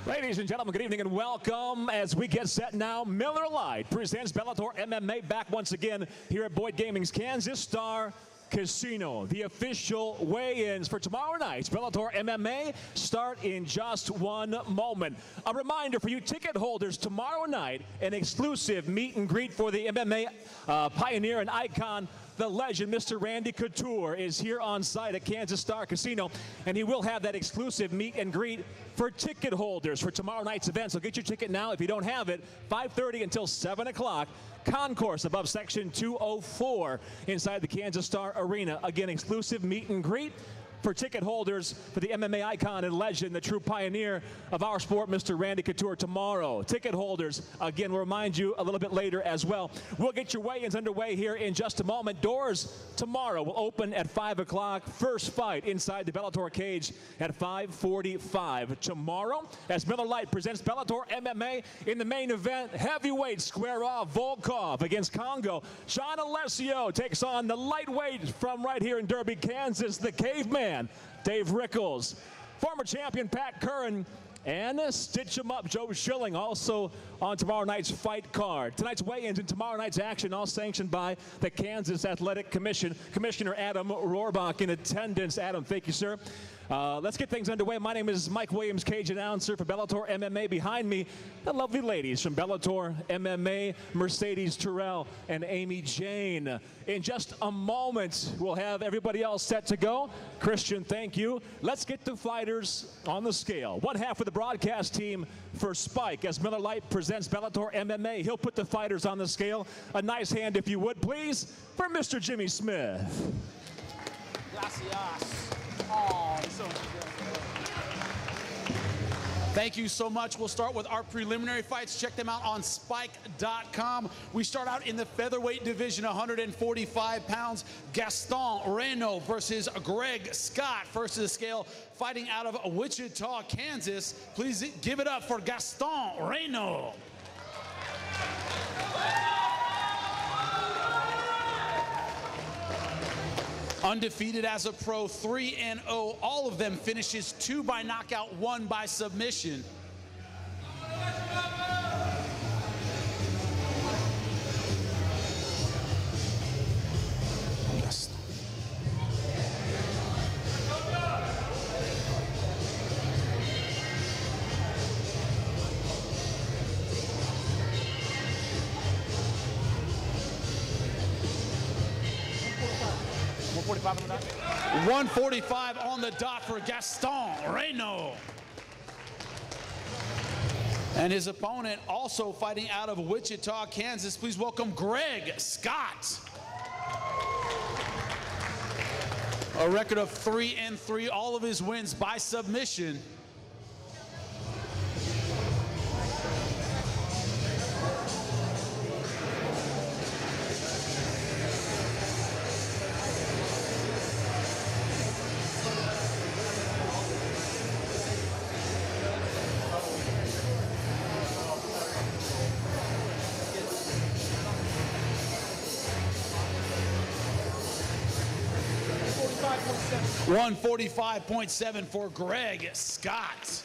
Ladies and gentlemen, good evening and welcome as we get set now. Miller Lite presents Bellator MMA back once again here at Boyd Gaming's Kansas Star Casino. The official weigh-ins for tomorrow night's Bellator MMA start in just one moment. A reminder for you ticket holders, tomorrow night, an exclusive meet and greet for the MMA pioneer and icon, the legend, Mr. Randy Couture, is here on site at Kansas Star Casino, and he will have that exclusive meet and greet for ticket holders for tomorrow night's event. So get your ticket now if you don't have it. 5:30 until 7 o'clock. Concourse above Section 204 inside the Kansas Star Arena. Again, exclusive meet and greet for ticket holders for the MMA icon and legend, the true pioneer of our sport, Mr. Randy Couture, tomorrow. Ticket holders, again, we'll remind you a little bit later as well. We'll get your weigh-ins underway here in just a moment. Doors tomorrow will open at 5 o'clock. First fight inside the Bellator cage at 5:45 tomorrow as Miller Lite presents Bellator MMA. In the main event, heavyweight square off, Volkov against Kongo. Sean Alessio takes on the lightweight from right here in Derby, Kansas, the Caveman, Dave Rickels. Former champion Pat Curran and stitch him up Joe Schilling also on tomorrow night's fight card. Tonight's weigh-ins and tomorrow night's action all sanctioned by the Kansas Athletic Commission. Commissioner Adam Rohrbach in attendance. Adam, thank you, sir. Let's get things underway. My name is Mike Williams, cage announcer for Bellator MMA. Behind me, the lovely ladies from Bellator MMA, Mercedes Terrell and Amy Jane. In just a moment, we'll have everybody else set to go. Christian, thank you. Let's get the fighters on the scale. One half of the broadcast team for Spike as Miller Lite presents Bellator MMA. He'll put the fighters on the scale. A nice hand, if you would, please, for Mr. Jimmy Smith. Gracias. Oh, thank you so much. We'll start with our preliminary fights. Check them out on spike.com. We start out in the featherweight division, 145 pounds. Gaston Renault versus Greg Scott. First to the scale, fighting out of Wichita, Kansas. Please give it up for Gaston Renault. Undefeated as a pro, 3-0. All of them finishes 2 by knockout, 1 by submission. Yes. On the dot. 145 on the dot for Gaston Renault. And his opponent also fighting out of Wichita, Kansas. Please welcome Greg Scott. A record of 3-3, all of his wins by submission. $145.7 for Greg Scott.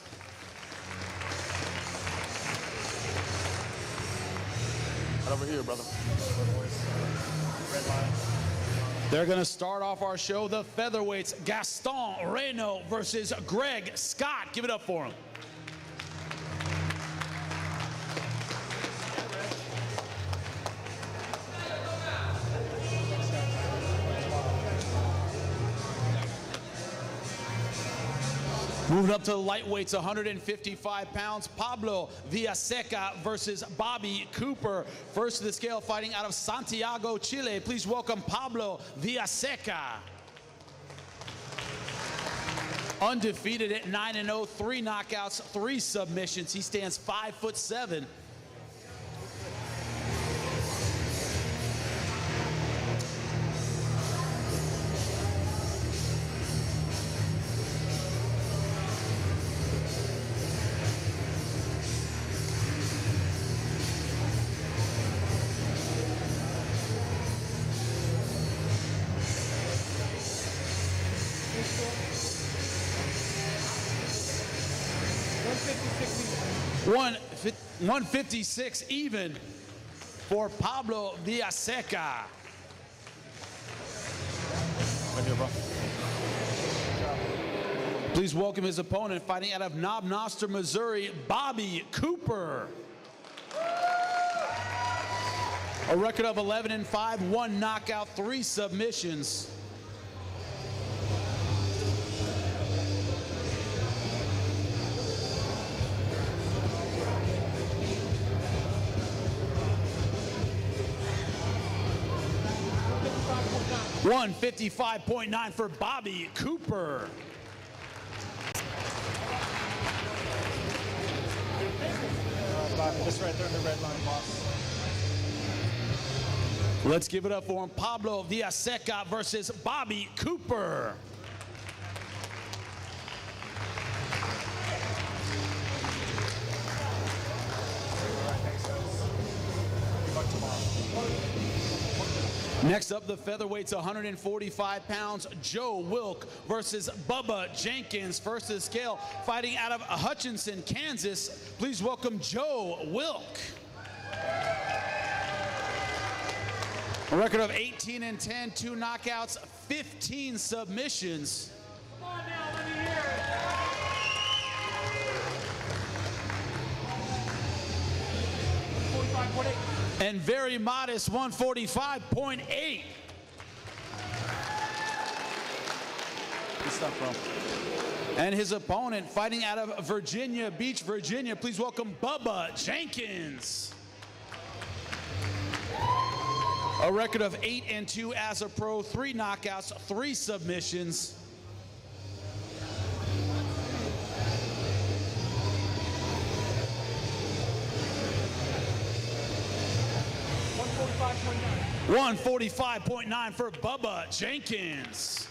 Right over here, brother. They're going to start off our show, the featherweights, Gaston Renault versus Greg Scott. Give it up for him. Moving up to the lightweights, 155 pounds, Pablo Villaseca versus Bobby Cooper. First to the scale, fighting out of Santiago, Chile. Please welcome Pablo Villaseca. Undefeated at 9-0, 3 knockouts, 3 submissions. He stands 5'7". 156 even for Pablo Villaseca. Right here, bro. Please welcome his opponent, fighting out of Knob Noster, Missouri, Bobby Cooper. A record of 11-5, 1 knockout, 3 submissions. $155.9 for Bobby Cooper. Just right there in the red line, boss. Let's give it up for him. Pablo Villaseca versus Bobby Cooper. Next up, the featherweights, 145 pounds, Joe Wilk versus Bubba Jenkins. First to the scale, fighting out of Hutchinson, Kansas. Please welcome Joe Wilk. A record of 18-10, 2 knockouts, 15 submissions. Come on now, let me hear it. 45.8. And very modest 145.8. Good stuff, bro. And his opponent, fighting out of Virginia Beach, Virginia. Please welcome Bubba Jenkins. A record of 8-2 as a pro, 3 knockouts, 3 submissions. $145.9 for Bubba Jenkins.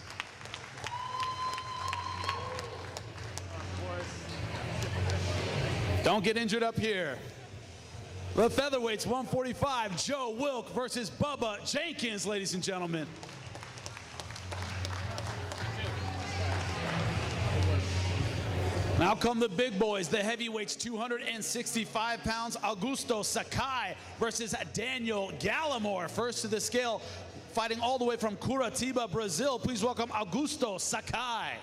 Don't get injured up here. The featherweights, 145, Joe Wilk versus Bubba Jenkins, ladies and gentlemen. Now come the big boys, the heavyweights, 265 pounds, Augusto Sakai versus Daniel Gallimore. First to the scale, fighting all the way from Curitiba, Brazil. Please welcome Augusto Sakai.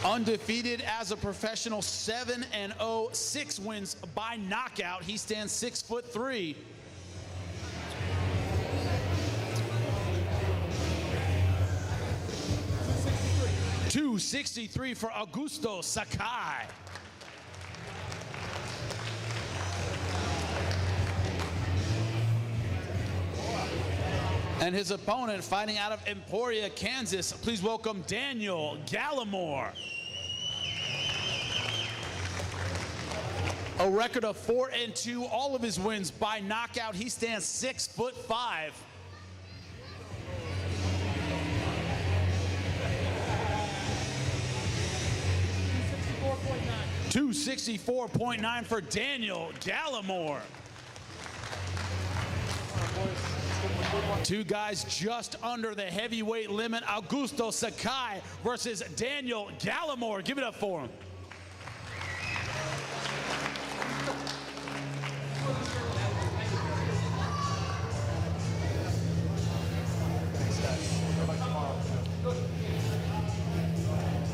Undefeated as a professional, 7-0, 6 wins by knockout. He stands 6'3". $263 for Augusto Sakai. And his opponent, fighting out of Emporia, Kansas. Please welcome Daniel Gallimore. A record of 4-2, all of his wins by knockout. He stands 6'5". $264.9 for Daniel Gallimore. Two guys just under the heavyweight limit. Augusto Sakai versus Daniel Gallimore. Give it up for him.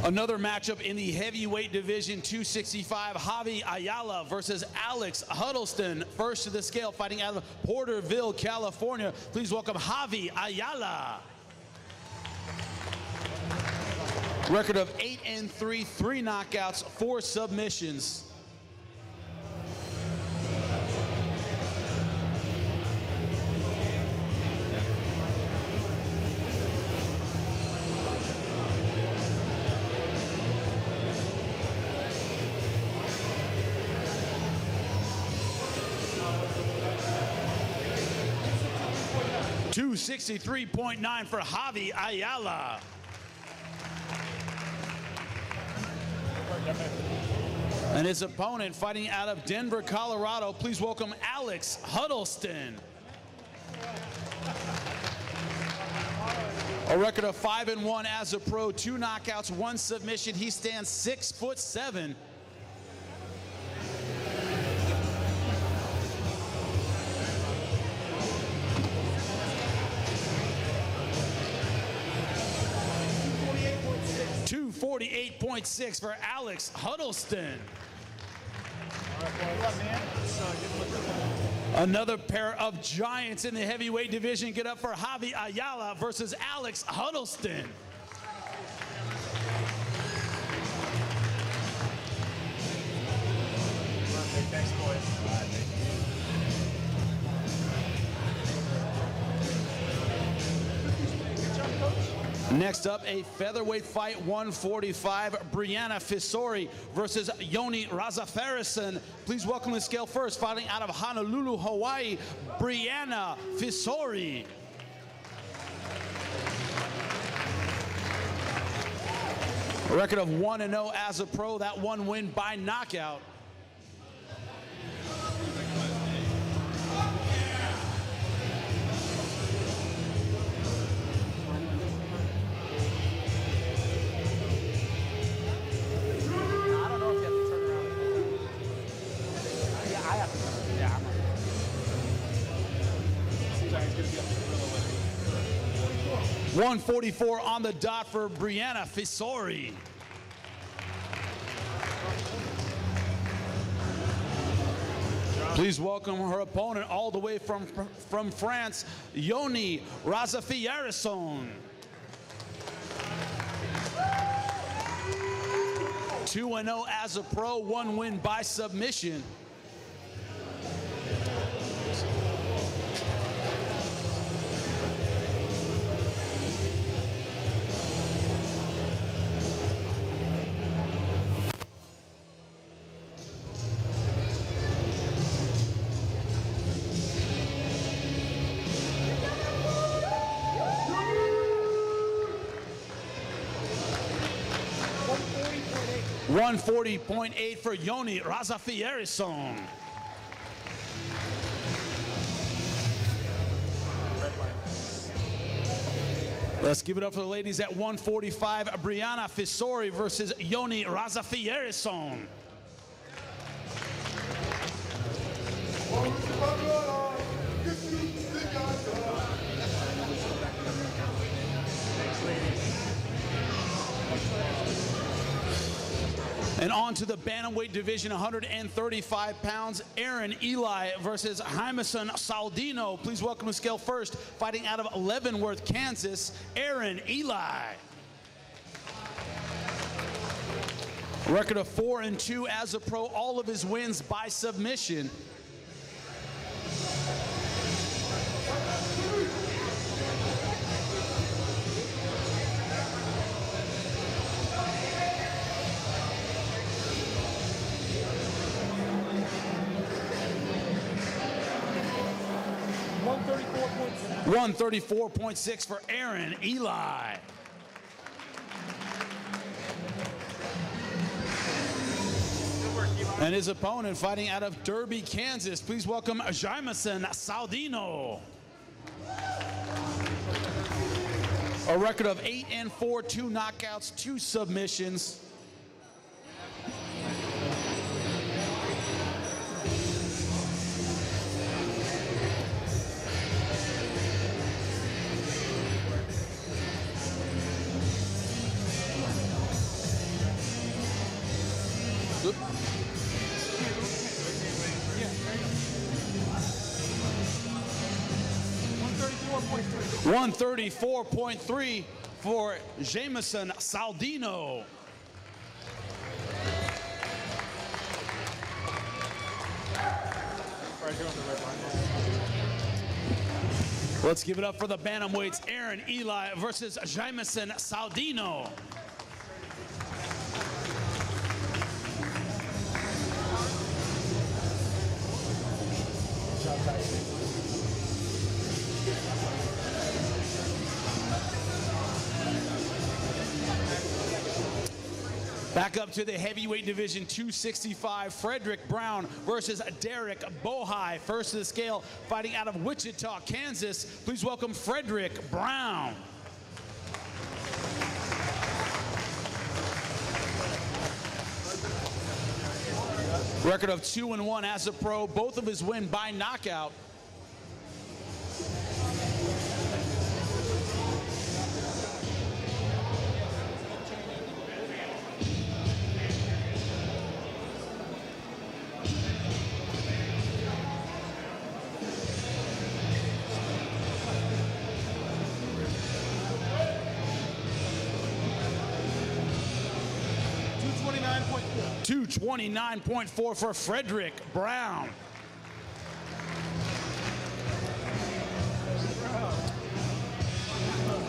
Another matchup in the heavyweight division, 265, Javy Ayala versus Alex Huddleston. First to the scale, fighting out of Porterville, California. Please welcome Javy Ayala. Record of 8-3, 3 knockouts, 4 submissions. $263.9 for Javy Ayala. And his opponent, fighting out of Denver, Colorado. Please welcome Alex Huddleston. A record of 5-1 as a pro, 2 knockouts, 1 submission. He stands 6'7". $248.6 for Alex Huddleston. Another pair of giants in the heavyweight division. Get up for Javy Ayala versus Alex Huddleston. Thanks, boys. Next up, a featherweight fight, 145, Brianna Fissore versus Yoni Raza. Please welcome the scale first, fighting out of Honolulu, Hawaii, Brianna Fissore. A record of 1-0 as a pro, that 1 win by knockout. $144 on the dot for Brianna Fissore. Please welcome her opponent all the way from France, Yoni Raza. 2-0 as a pro, 1 win by submission. $140.8 for Yoni Raza. Let's give it up for the ladies at 145. Brianna Fissore versus Yoni Raza. 'And on to the bantamweight division, 135 pounds, Aaron Eli versus Jameson Saldino. Please welcome to scale first, fighting out of Leavenworth, Kansas, Aaron Eli. A record of 4-2 as a pro, all of his wins by submission. $134.6 for Aaron Eli. And his opponent fighting out of Derby, Kansas. Please welcome Jameson Saldino. A record of 8-4, 2 knockouts, 2 submissions. $134.3 for Jameson Saldino. Let's give it up for the bantamweights, Aaron Eli versus Jameson Saldino. Back up to the heavyweight division, 265, Frederick Brown versus Derek Bohai. First to the scale, fighting out of Wichita, Kansas. Please welcome Frederick Brown. Record of 2-1 as a pro, both of his win by knockout. $229.4 for Frederick Brown.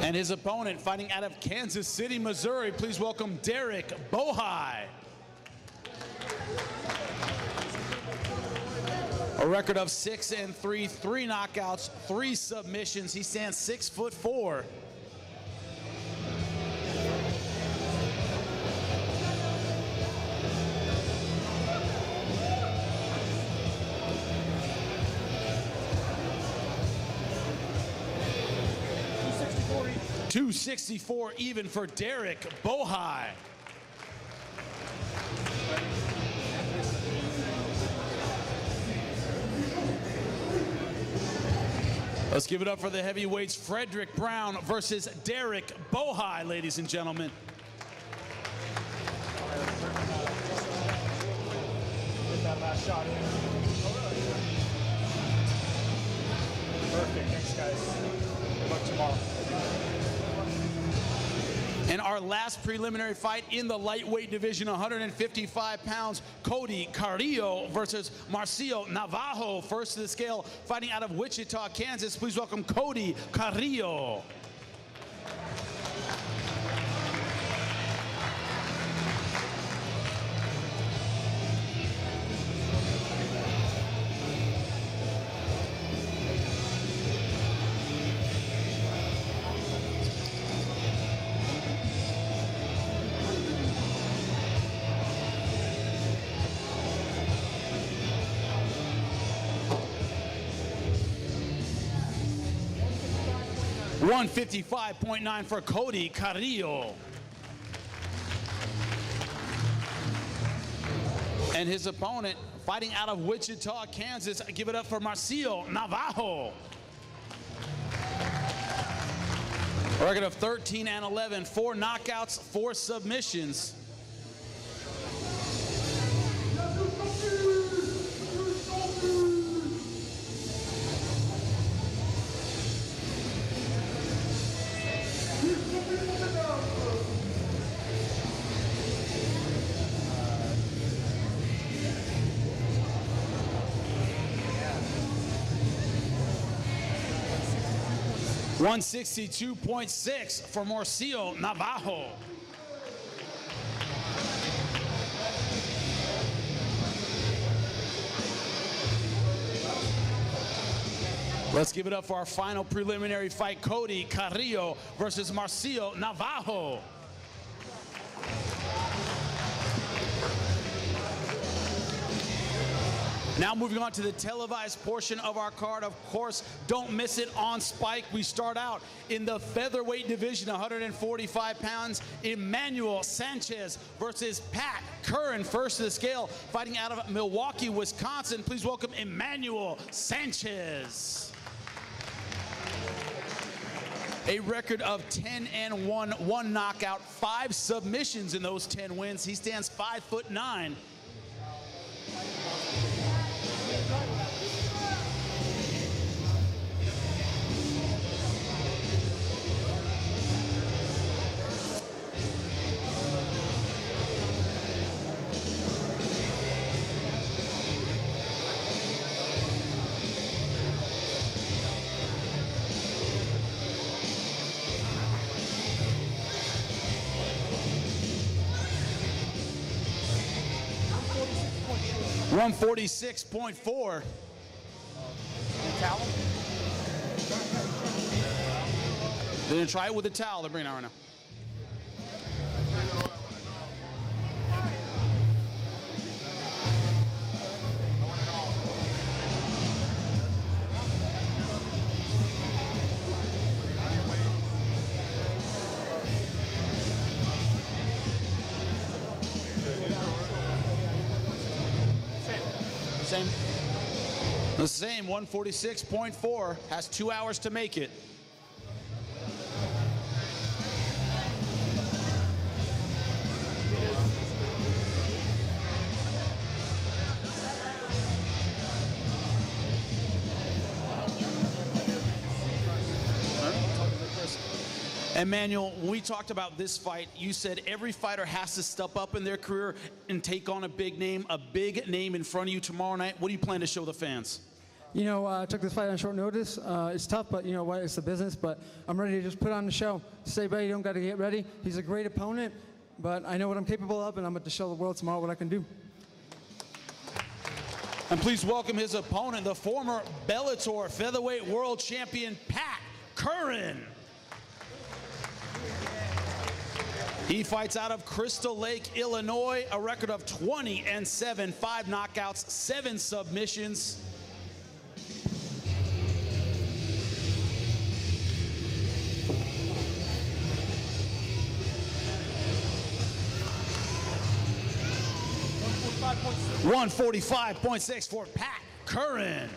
And his opponent fighting out of Kansas City, Missouri. Please welcome Derek Bohai. A record of 6-3, 3 knockouts, 3 submissions. He stands 6'4". $264 even for Derek Bohai. Let's give it up for the heavyweights, Frederick Brown versus Derek Bohai, ladies and gentlemen. Get that last shot in. Perfect. Thanks, guys. Good luck tomorrow. And our last preliminary fight in the lightweight division, 155 pounds, Cody Carrillo versus Marcio Navajo. First to the scale, fighting out of Wichita, Kansas. Please welcome Cody Carrillo. $155.9 for Cody Carrillo. And his opponent fighting out of Wichita, Kansas. Give it up for Marcio Navajo. A record of 13-11, 4 knockouts, 4 submissions. $162.6 for Marcio Navajo. Let's give it up for our final preliminary fight, Cody Carrillo versus Marcio Navajo. Now moving on to the televised portion of our card. Of course, don't miss it on Spike. We start out in the featherweight division, 145 pounds. Emanuel Sanchez versus Pat Curran, first to the scale, fighting out of Milwaukee, Wisconsin. Please welcome Emanuel Sanchez. A record of 10-1, 1 knockout, 5 submissions in those 10 wins. He stands 5'9". $146.4. They're gonna try it with the towel. They're bringing it out right now. The same, 146.4, has 2 hours to make it. Emanuel, when we talked about this fight, you said every fighter has to step up in their career and take on a big name in front of you tomorrow night. What do you plan to show the fans? You know, I took this fight on short notice. It's tough, but you know what? It's the business. But I'm ready to just put on the show. Stay ready. You don't got to get ready. He's a great opponent, but I know what I'm capable of, and I'm going to show the world tomorrow what I can do. And please welcome his opponent, the former Bellator featherweight world champion, Pat Curran. He fights out of Crystal Lake, Illinois, a record of 20-7, 5 knockouts, 7 submissions. $145.6 for Pat Curran.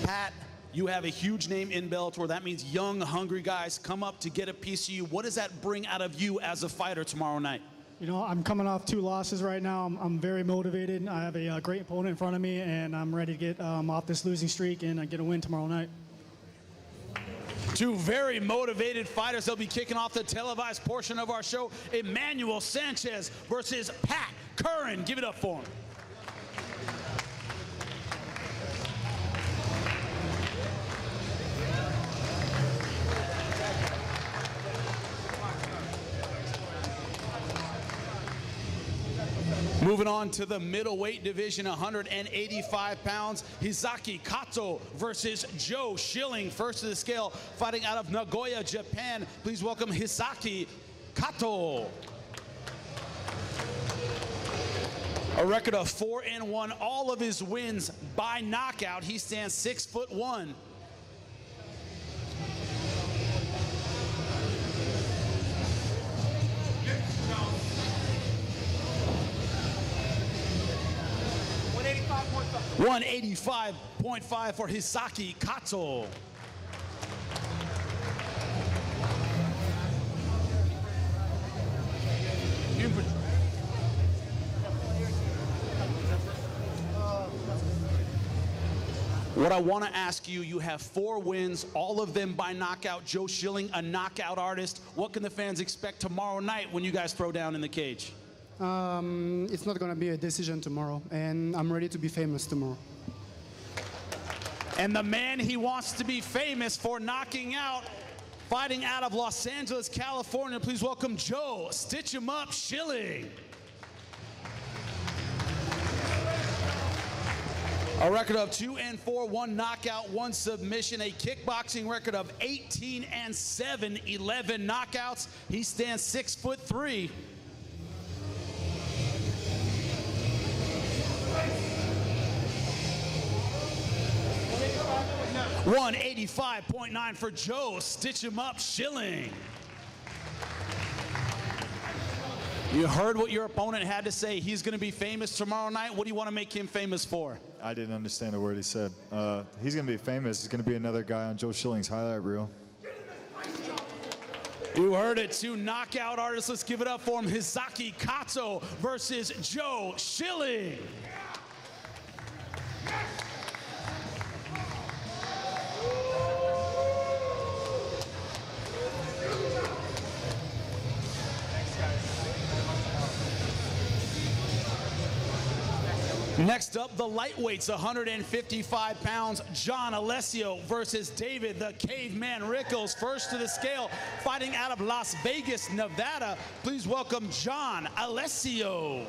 Pat, you have a huge name in Bellator. That means young, hungry guys come up to get a piece of you. What does that bring out of you as a fighter tomorrow night? You know, I'm coming off 2 losses right now. I'm very motivated. I have a great opponent in front of me, and I'm ready to get off this losing streak and get a win tomorrow night. 2 very motivated fighters. They'll be kicking off the televised portion of our show. Emanuel Sanchez versus Pat Curran. Give it up for him. Moving on to the middleweight division, 185 pounds, Hizaki Cazzo versus Joe Schilling. First to the scale, fighting out of Nagoya, Japan. Please welcome Hizaki Cazzo. A record of 4-1, all of his wins by knockout. He stands 6'1". $185.5 for Hizaki Cazzo. What I want to ask you, you have 4 wins, all of them by knockout. Joe Schilling, a knockout artist. What can the fans expect tomorrow night when you guys throw down in the cage? It's not going to be a decision tomorrow, and I'm ready to be famous tomorrow. And the man he wants to be famous for knocking out, fighting out of Los Angeles, California. Please welcome Joe "Stitch 'em Up" Schilling. A record of 2-4, 1 knockout, 1 submission, a kickboxing record of 18-7, 11 knockouts. He stands 6'3". $185.9 for Joe "Stitch 'em Up" Schilling. You heard what your opponent had to say. He's going to be famous tomorrow night. What do you want to make him famous for? I didn't understand a word he said. He's going to be famous. He's going to be another guy on Joe Schilling's highlight reel. You heard it, 2 knockout artists. Let's give it up for him. Hizaki Cazzo versus Joe Schilling. Next up, the lightweights, 155 pounds, John Alessio versus David the Caveman Rickels. First to the scale, fighting out of Las Vegas, Nevada. Please welcome John Alessio.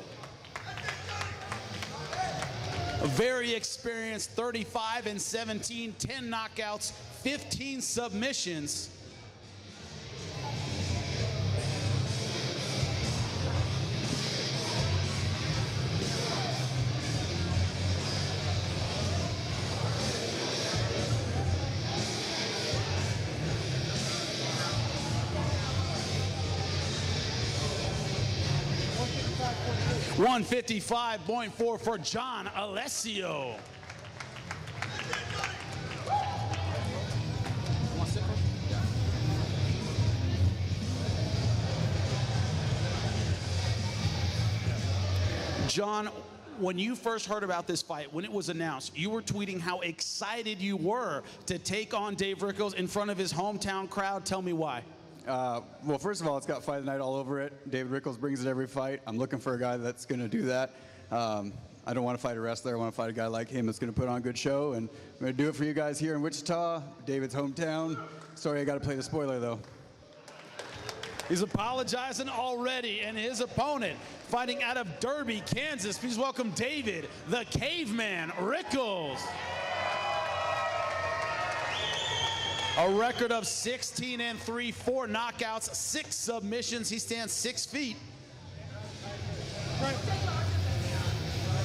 Very experienced, 35-17, 10 knockouts, 15 submissions. 155.4 for John Alessio. John, when you first heard about this fight, when it was announced, you were tweeting how excited you were to take on Dave Rickels in front of his hometown crowd. Tell me why. Well, first of all, it's got Fight of the Night all over it. David Rickels brings it every fight. I'm looking for a guy that's going to do that. I don't want to fight a wrestler. I want to fight a guy like him that's going to put on a good show. And I'm going to do it for you guys here in Wichita, David's hometown. Sorry, I got to play the spoiler, though. He's apologizing already, and his opponent, fighting out of Derby, Kansas. Please welcome David, the Caveman Rickels. A record of 16-3, 4 knockouts, 6 submissions. He stands 6 feet. You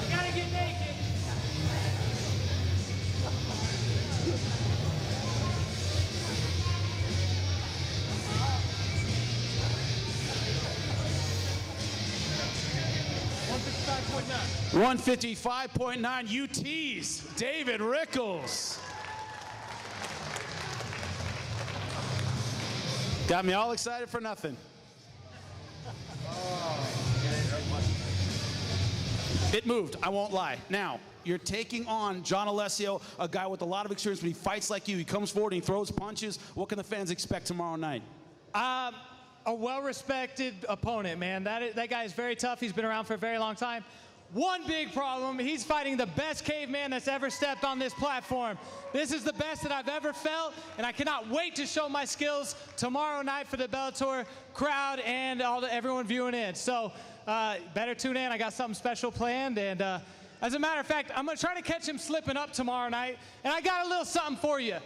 gotta get naked. $155.9 UT's David Rickels. Got me all excited for nothing. It moved, I won't lie. Now, you're taking on John Alessio, a guy with a lot of experience. When he fights like you, he comes forward and he throws punches. What can the fans expect tomorrow night? A well-respected opponent, man. That guy is very tough. He's been around for a very long time. One big problem, he's fighting the best caveman that's ever stepped on this platform. This is the best that I've ever felt, and I cannot wait to show my skills tomorrow night for the Bellator crowd and everyone viewing in. So better tune in. I got something special planned, and as a matter of fact, I'm going to try to catch him slipping up tomorrow night, and I got a little something for you.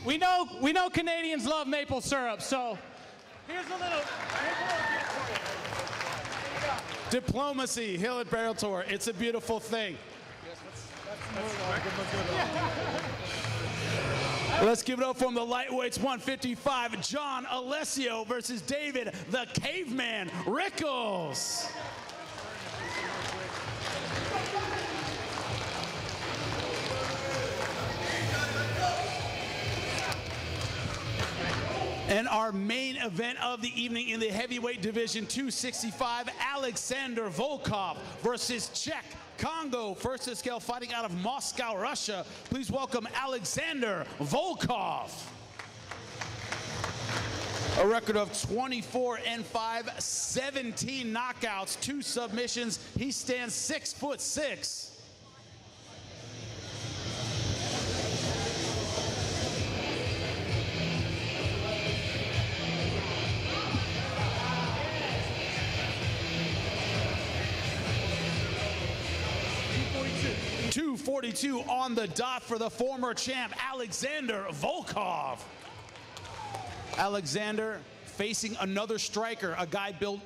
We know Canadians love maple syrup, so here's a little gift for you. Diplomacy, Hill at Bellator. It's a beautiful thing. Let's give it up from the lightweights. 155, John Alessio versus David, the Caveman Rickels. And our main event of the evening in the heavyweight division, 265, Aleksandr Volkov versus Cheick, Kongo, first to scale, fighting out of Moscow, Russia. Please welcome Aleksandr Volkov. A record of 24-5, 17 knockouts, 2 submissions. He stands 6'6". .242 on the dot for the former champ, Aleksandr Volkov. Aleksandr facing another striker, a guy built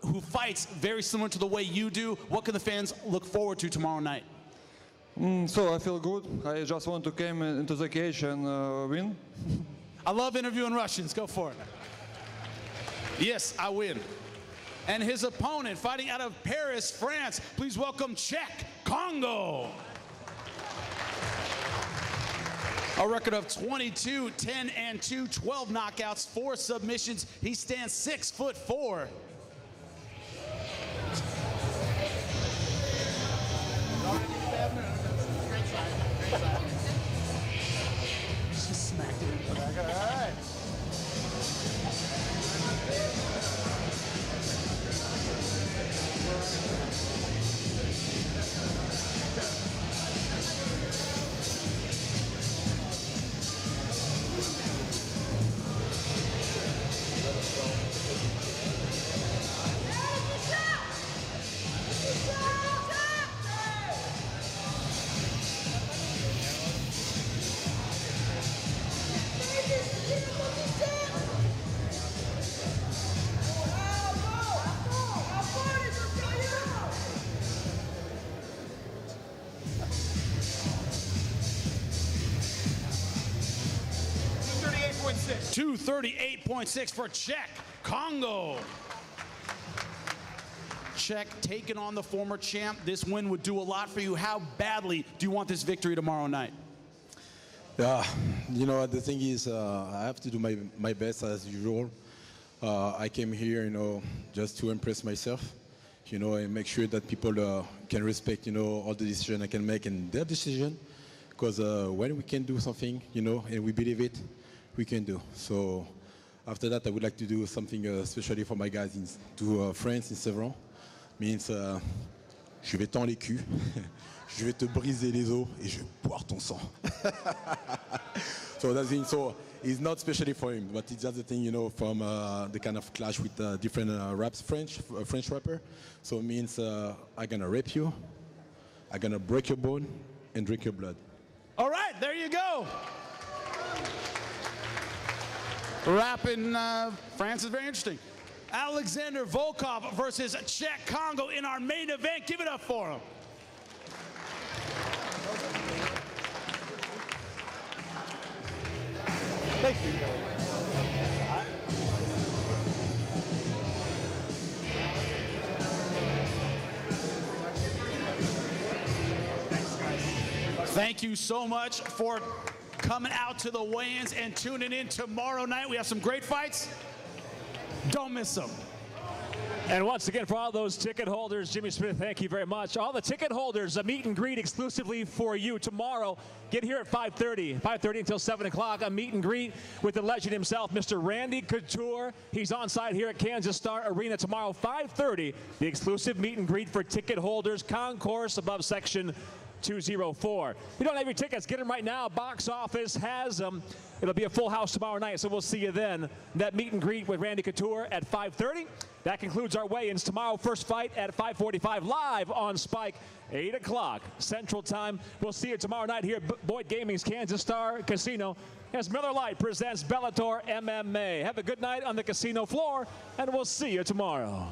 who fights very similar to the way you do. What can the fans look forward to tomorrow night? So I feel good. I just want to come into the cage and win. I love interviewing Russians. Go for it. Yes, I win. And his opponent, fighting out of Paris, France, please welcome Cheick, Kongo. A record of 22-10-2, 12 knockouts, 4 submissions. He stands 6'4". Just smacked it. All right. $238.6 for Cheick, Kongo. Cheick taking on the former champ. This win would do a lot for you. How badly do you want this victory tomorrow night? Yeah, you know, the thing is, I have to do my best as usual. I came here, you know, just to impress myself, you know, and make sure that people can respect, you know, all the decisions I can make and their decision. Because when we can do something, you know, and we believe it, we can do. So after that, I would like to do something especially for my guys to France in Sevran. Means, je vais tendre les culs, je vais te briser les os et je vais boire ton sang. So that's the thing. So it's not especially for him, but it's just the thing, you know, from the kind of clash with different raps, French rapper. So it means I'm gonna rape you, I'm gonna break your bone and drink your blood. All right, there you go. Rap in France is very interesting. Aleksandr Volkov versus Cheick Kongo in our main event. Give it up for him. Thank you. Thank you so much for coming out to the weigh-ins and tuning in tomorrow night. We have some great fights. Don't miss them. And once again, for all those ticket holders, Jimmy Smith, thank you very much. All the ticket holders, a meet and greet exclusively for you tomorrow. Get here at 5:30 until 7 o'clock. A meet and greet with the legend himself, Mr. Randy Couture. He's on site here at Kansas Star Arena tomorrow, 5:30. The exclusive meet and greet for ticket holders, concourse above section 204. If you don't have your tickets, get them right now. Box office has them. It'll be a full house tomorrow night, so we'll see you then. That meet and greet with Randy Couture at 5:30. That concludes our weigh-ins tomorrow. First fight at 5:45 live on Spike, 8 o'clock Central Time. We'll see you tomorrow night here at Boyd Gaming's Kansas Star Casino as Miller Lite presents Bellator MMA. Have a good night on the casino floor, and we'll see you tomorrow.